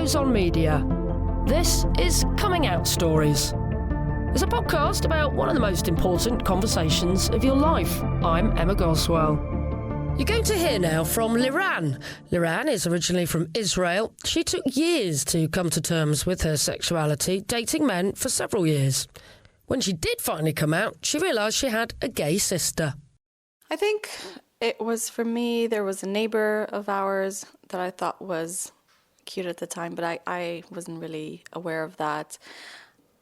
shows on media. This is Coming Out Stories. It's a podcast about one of the most important conversations of your life. I'm Emma Goswell. You're going to hear now from Liran. Liran is originally from Israel. She took years to come to terms with her sexuality, dating men for several years. When she did finally come out, she realised she had a gay sister. I think it was, for me, there was a neighbour of ours that I thought was cute at the time, but I wasn't really aware of that.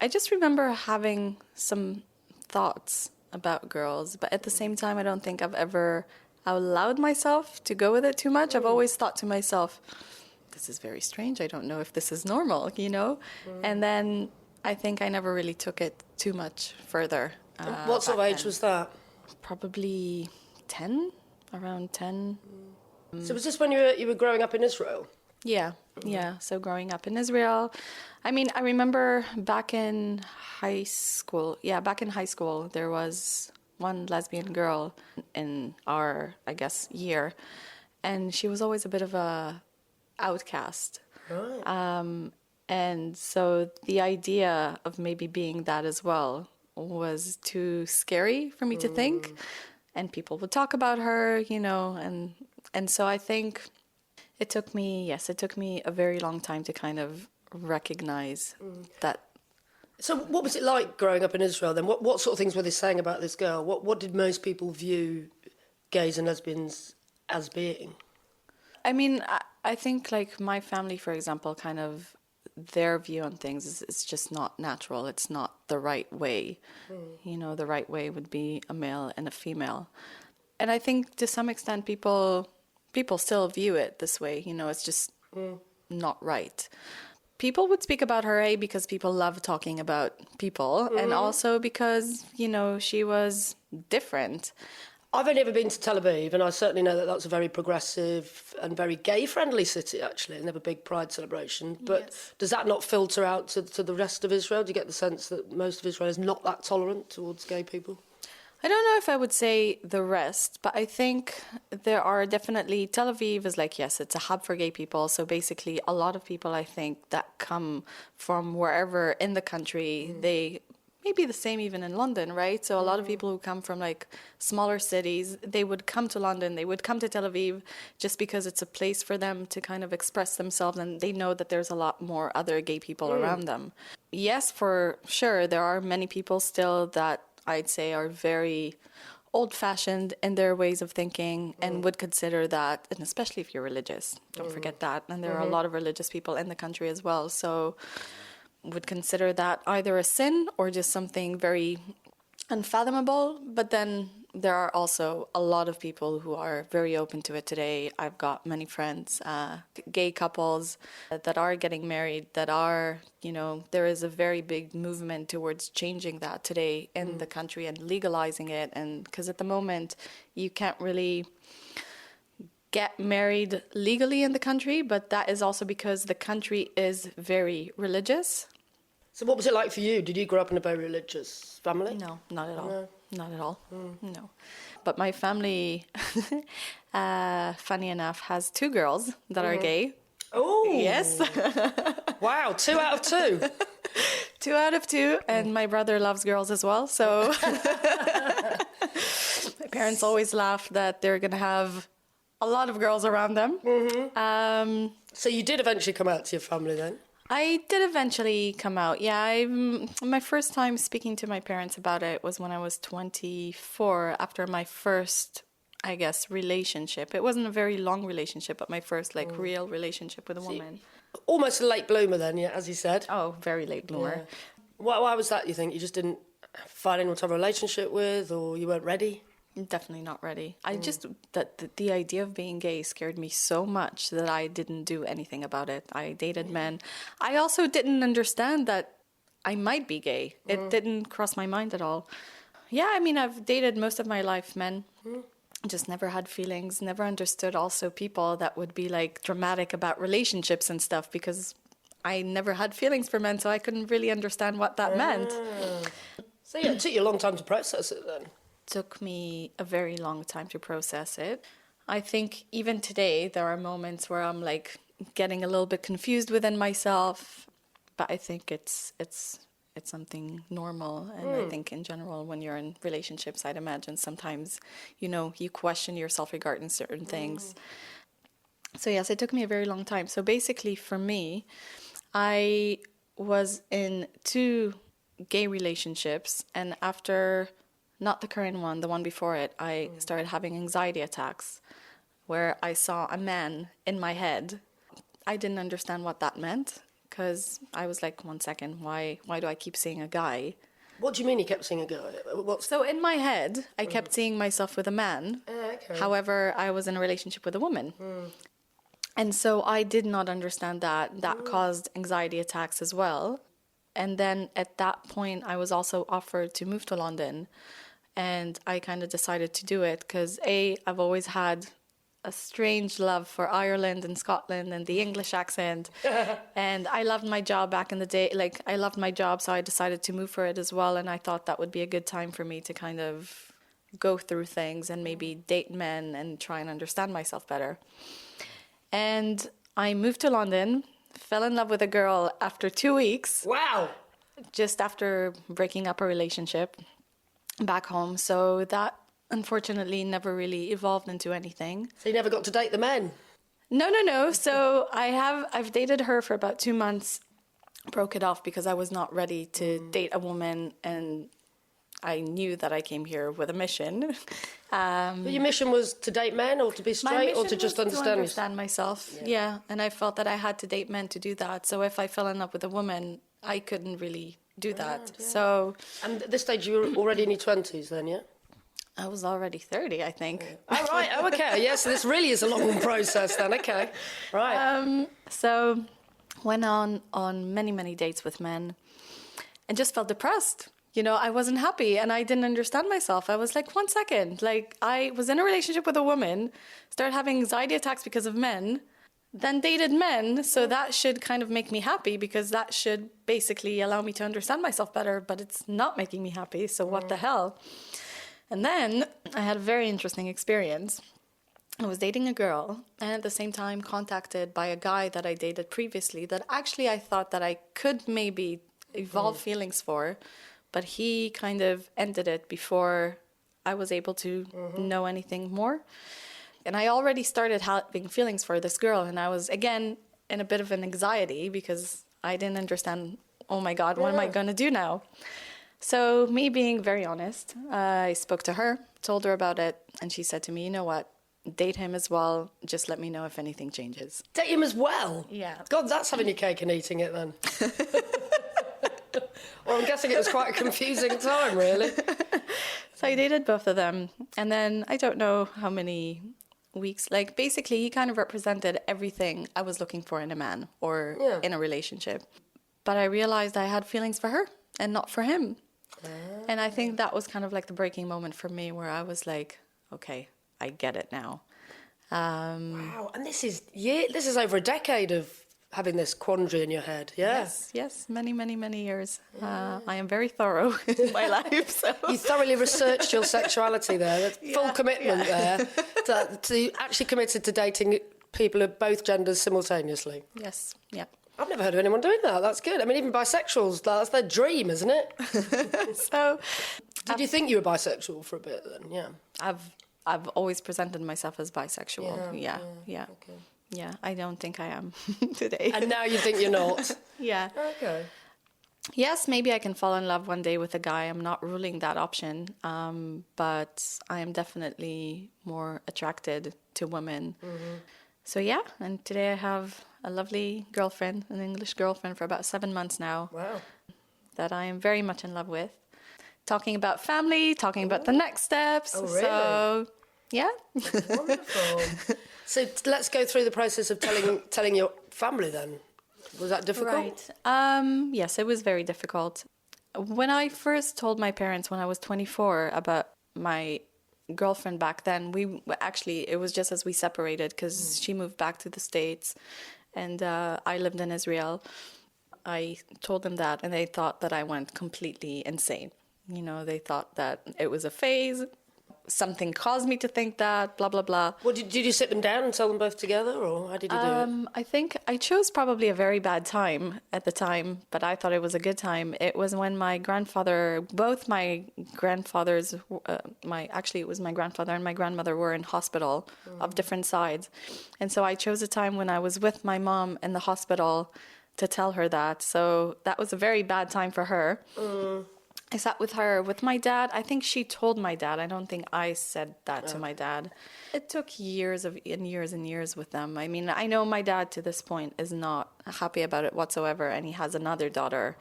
I just remember having some thoughts about girls, but at the same time, I don't think I've ever allowed myself to go with it too much. I've always thought to myself, this is very strange. I don't know if this is normal, you know? And then I think I never really took it too much further. What sort of age was that? Probably 10, around 10. So was this when you were growing up in Israel? Yeah. So growing up in Israel, I mean, I remember back in high school, there was one lesbian girl in our, I guess, year, and she was always a bit of a outcast. Right. And so the idea of maybe being that as well was too scary for me to think, and people would talk about her, you know, and so I think it took me a very long time to kind of recognize that. So what was it like growing up in Israel then? What sort of things were they saying about this girl? What did most people view gays and lesbians as being? I mean, I think like my family, for example, kind of their view on things is it's just not natural. It's not the right way. You know, the right way would be a male and a female. And I think to some extent people still view it this way. You know, it's just not right. People would speak about her, because people love talking about people, and also because, you know, she was different. I've only ever been to Tel Aviv, and I certainly know that that's a very progressive and very gay-friendly city, actually, and they have a big pride celebration. But yes. Does that not filter out to the rest of Israel? Do you get the sense that most of Israel is not that tolerant towards gay people? I don't know if I would say the rest, but I think there are definitely, Tel Aviv is like, yes, it's a hub for gay people. So basically a lot of people, I think, that come from wherever in the country, they may be the same even in London, right? So a lot of people who come from like smaller cities, they would come to London, they would come to Tel Aviv just because it's a place for them to kind of express themselves, and they know that there's a lot more other gay people around them. Yes, for sure, there are many people still that I'd say are very old-fashioned in their ways of thinking and would consider that, and especially if you're religious, don't forget that. And there are a lot of religious people in the country as well, so would consider that either a sin or just something very unfathomable. But then there are also a lot of people who are very open to it today. I've got many friends, gay couples that are getting married, that are, you know, there is a very big movement towards changing that today in the country and legalizing it. And because at the moment you can't really get married legally in the country, but that is also because the country is very religious. So what was it like for you? Did you grow up in a very religious family? No, not at all. No. Not at all. No. But my family, funny enough, has 2 girls that are gay. Oh! Yes. Wow, 2 out of 2. 2 out of 2, and my brother loves girls as well, so my parents always laugh that they're going to have a lot of girls around them. So you did eventually come out to your family then? I did eventually come out. Yeah, my first time speaking to my parents about it was when I was 24, after my first, I guess, relationship. It wasn't a very long relationship, but my first, like, real relationship with a woman. Almost a late bloomer then, yeah, as you said. Oh, very late bloomer. Yeah. Why was that, you think? You just didn't find anyone to have a relationship with, or you weren't ready? Definitely not ready. I just, the idea of being gay scared me so much that I didn't do anything about it. I dated men. I also didn't understand that I might be gay. It didn't cross my mind at all. Yeah, I mean, I've dated most of my life men. Just never had feelings, never understood also people that would be like dramatic about relationships and stuff, because I never had feelings for men, so I couldn't really understand what that meant. So yeah, it took you a long time to process it then? Took me a very long time to process it. I think even today there are moments where I'm like getting a little bit confused within myself. But I think it's something normal. And I think in general, when you're in relationships, I'd imagine sometimes, you question yourself regarding certain things. So yes, it took me a very long time. So basically for me, I was in 2 gay relationships, and after, not the current one, the one before it, I started having anxiety attacks where I saw a man in my head. I didn't understand what that meant, because I was like, 1 second, why do I keep seeing a guy? What do you mean you kept seeing a guy? So in my head, I kept seeing myself with a man. Okay. However, I was in a relationship with a woman. And so I did not understand that. That caused anxiety attacks as well. And then at that point, I was also offered to move to London. And I kind of decided to do it because, I've always had a strange love for Ireland and Scotland and the English accent. And I loved my job back in the day. Like, I loved my job, so I decided to move for it as well. And I thought that would be a good time for me to kind of go through things and maybe date men and try and understand myself better. And I moved to London, fell in love with a girl after 2 weeks. Wow. Just after breaking up a relationship back home. So that unfortunately never really evolved into anything. So you never got to date the men? No. So I've dated her for about 2 months, broke it off because I was not ready to date a woman, and I knew that I came here with a mission. But your mission was to date men or to be straight or to just understand myself. Yeah. And I felt that I had to date men to do that. So if I fell in love with a woman, I couldn't really do that. Yeah. So. And at this stage, you were already in your 20s then, yeah? I was already 30, I think. Oh, right. Oh, okay. Yes, so this really is a long process then. Okay. Right. So went on many, many dates with men and just felt depressed. I wasn't happy and I didn't understand myself. I was like, 1 second. Like, I was in a relationship with a woman, started having anxiety attacks because of men, then dated men. So that should kind of make me happy because that should basically allow me to understand myself better. But it's not making me happy. So what the hell? And then I had a very interesting experience. I was dating a girl and at the same time contacted by a guy that I dated previously that actually I thought that I could maybe evolve feelings for, but he kind of ended it before I was able to know anything more. And I already started having feelings for this girl, and I was, again, in a bit of an anxiety because I didn't understand, oh my God, what am I going to do now? So me being very honest, I spoke to her, told her about it, and she said to me, you know what, date him as well, just let me know if anything changes. Date him as well? Yeah. God, that's having your cake and eating it then. Well, I'm guessing it was quite a confusing time, really. So I dated both of them, and then I don't know how many weeks, like basically he kind of represented everything I was looking for in a man or in a relationship. But I realized I had feelings for her and not for him. And I think that was kind of like the breaking moment for me where I was like, okay, I get it now. Wow, and this is over a decade of having this quandary in your head, yeah? Yes, many, many, many years. I am very thorough in my life. So. You thoroughly researched your sexuality there. That's full commitment there. To actually committed to dating people of both genders simultaneously. Yes, yeah. I've never heard of anyone doing that. That's good. I mean, even bisexuals, that's their dream, isn't it? So, did you think you were bisexual for a bit then? Yeah. I've always presented myself as bisexual. Yeah. Okay. Yeah, I don't think I am today. And now you think you're not? Yeah. Okay. Yes, maybe I can fall in love one day with a guy. I'm not ruling that option. But I am definitely more attracted to women. So yeah, and today I have a lovely girlfriend, an English girlfriend for about 7 months now. Wow. That I am very much in love with. Talking about family, talking about the next steps. Oh, really? So, yeah. Wonderful. So let's go through the process of telling your family then. Was that difficult? Right. Yes, it was very difficult. When I first told my parents when I was 24 about my girlfriend back then, it was just as we separated because she moved back to the States and I lived in Israel. I told them that and they thought that I went completely insane. They thought that it was a phase. something caused me to think that, blah, blah, blah. Well, did you sit them down and tell them both together, or how did you do it? I think I chose probably a very bad time at the time, but I thought it was a good time. It was when both my grandfathers, it was my grandfather and my grandmother were in hospital of different sides. And so I chose a time when I was with my mom in the hospital to tell her that. So that was a very bad time for her. I sat with her. With my dad, I think she told my dad. I don't think I said that to my dad. It took years and years with them. I mean, I know my dad to this point is not happy about it whatsoever, and he has another daughter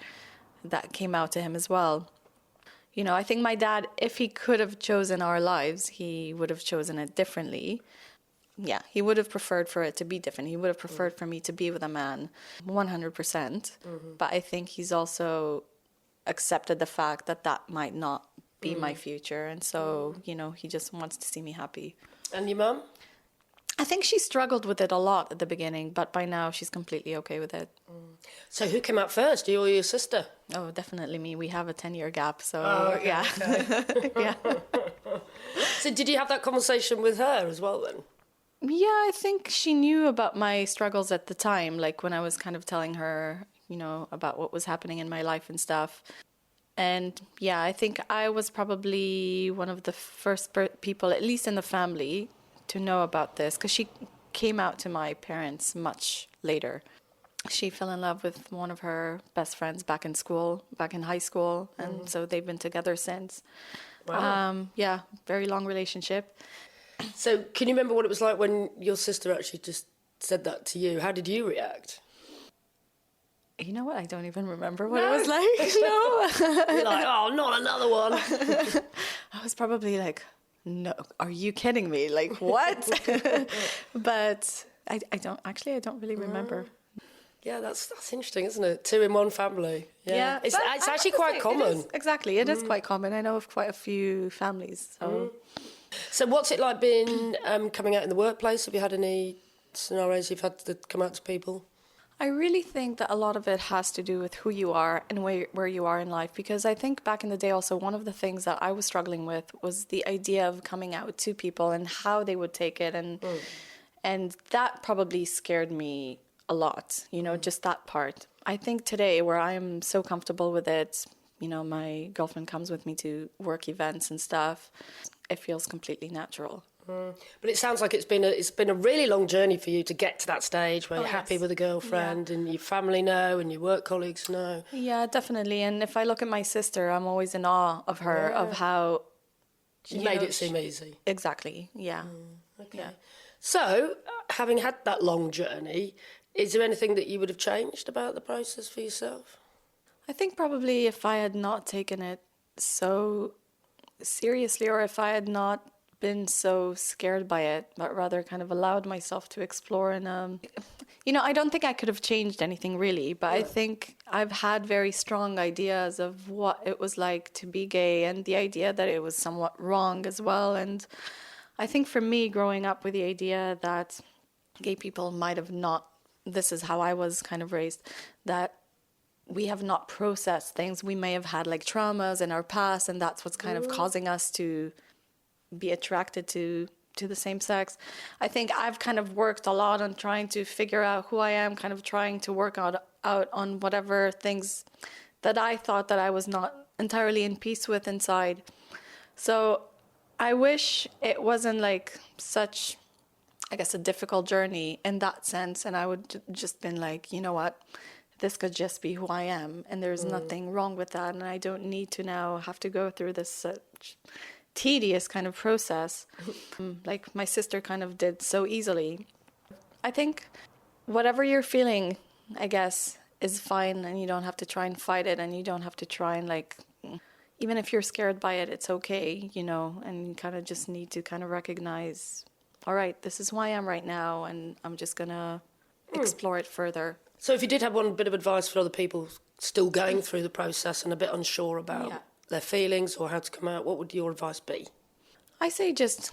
that came out to him as well. You know, I think my dad, if he could have chosen our lives, he would have chosen it differently. Yeah, he would have preferred for it to be different. He would have preferred for me to be with a man 100%. But I think he's also accepted the fact that that might not be my future, and so you know, he just wants to see me happy. And your mum? I think she struggled with it a lot at the beginning, but by now she's completely okay with it. So who came out first, you or your sister? Oh, definitely me. We have a 10-year gap, so okay, yeah. okay. Yeah. So did you have that conversation with her as well then? Yeah, I think she knew about my struggles at the time, like when I was kind of telling her, you know, about what was happening in my life and stuff. And yeah, I think I was probably one of the first people, at least in the family, to know about this, because she came out to my parents much later. She fell in love with one of her best friends back in high school, and so they've been together since. Wow. Yeah, very long relationship. So can you remember what it was like when your sister actually just said that to you? How did you react? You know what? I don't even remember what it was like. No. You're like, oh, not another one. I was probably like, no, are you kidding me? Like, what? But I don't really remember. Yeah, that's interesting, isn't it? 2 in one family. Yeah. It's actually quite common. Exactly. It is quite common. I know of quite a few families. So what's it like being coming out in the workplace? Have you had any scenarios you've had to come out to people? I really think that a lot of it has to do with who you are and where you are in life, because I think back in the day also one of the things that I was struggling with was the idea of coming out to people and how they would take it, and that probably scared me a lot, you know, just that part. I think today where I am so comfortable with it, you know, my girlfriend comes with me to work events and stuff, it feels completely natural. But it sounds like it's been a really long journey for you to get to that stage where you're happy with a girlfriend and your family know and your work colleagues know. Yeah, definitely. And if I look at my sister, I'm always in awe of her, of how... She made it seem easy. Exactly, yeah. Okay. Yeah. So, having had that long journey, is there anything that you would have changed about the process for yourself? I think probably if I had not taken it so seriously, or if I had not been so scared by it, but rather kind of allowed myself to explore. And you know, I don't think I could have changed anything really, but I think I've had very strong ideas of what it was like to be gay, and the idea that it was somewhat wrong as well. And I think for me, growing up with the idea that gay people might have not, this is how I was kind of raised, that we have not processed things. We may have had like traumas in our past, and that's what's kind of causing us to be attracted to the same sex. I think I've kind of worked a lot on trying to figure out who I am, kind of trying to work out on whatever things that I thought that I was not entirely in peace with inside. So I wish it wasn't like such, I guess, a difficult journey in that sense, and I would just been like, you know what, this could just be who I am, and there's nothing wrong with that, and I don't need to now have to go through this tedious kind of process like my sister kind of did so easily. I think whatever you're feeling, I guess, is fine, and you don't have to try and fight it, and you don't have to try and like, even if you're scared by it, it's okay, you know, and you kind of just need to kind of recognize, all right, this is who I am right now, and I'm just gonna explore it further. So if you did have one bit of advice for other people still going through the process and a bit unsure about their feelings or how to come out, what would your advice be? I say just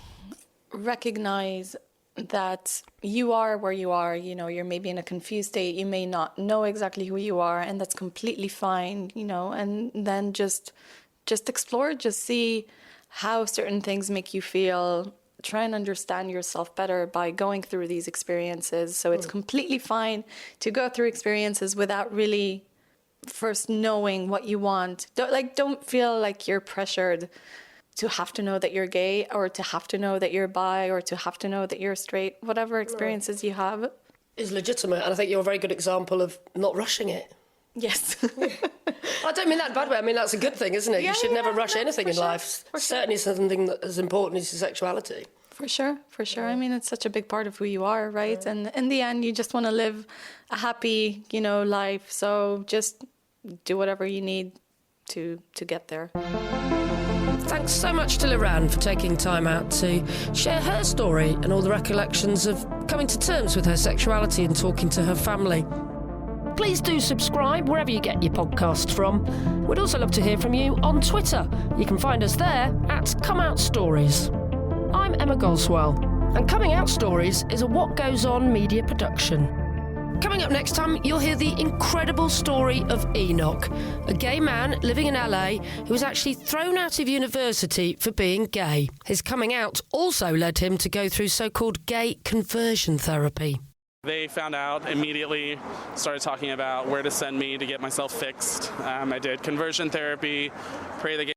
recognize that you are where you are. You know, you're maybe in a confused state. You may not know exactly who you are, and that's completely fine, you know, and then just explore, just see how certain things make you feel. Try and understand yourself better by going through these experiences. So it's completely fine to go through experiences without really first knowing what you want. Don't feel like you're pressured to have to know that you're gay, or to have to know that you're bi, or to have to know that you're straight. Whatever experiences you have is legitimate, and I think you're a very good example of not rushing it. Yes. I don't mean that in a bad way. I mean, that's a good thing, isn't it? Yeah, you should never rush anything in sure, life. Certainly something that as important as your sexuality. For sure. I mean, it's such a big part of who you are, right? Yeah. And in the end, you just want to live a happy, life. So just do whatever you need to get there. Thanks so much to Liran for taking time out to share her story and all the recollections of coming to terms with her sexuality and talking to her family. Please do subscribe wherever you get your podcasts from. We'd also love to hear from you on Twitter. You can find us there at Come Out Stories. I'm Emma Goswell, and Coming Out Stories is a What Goes On media production. Coming up next time, you'll hear the incredible story of Enoch, a gay man living in LA who was actually thrown out of university for being gay. His coming out also led him to go through so-called gay conversion therapy. They found out immediately, started talking about where to send me to get myself fixed. I did conversion therapy, pray the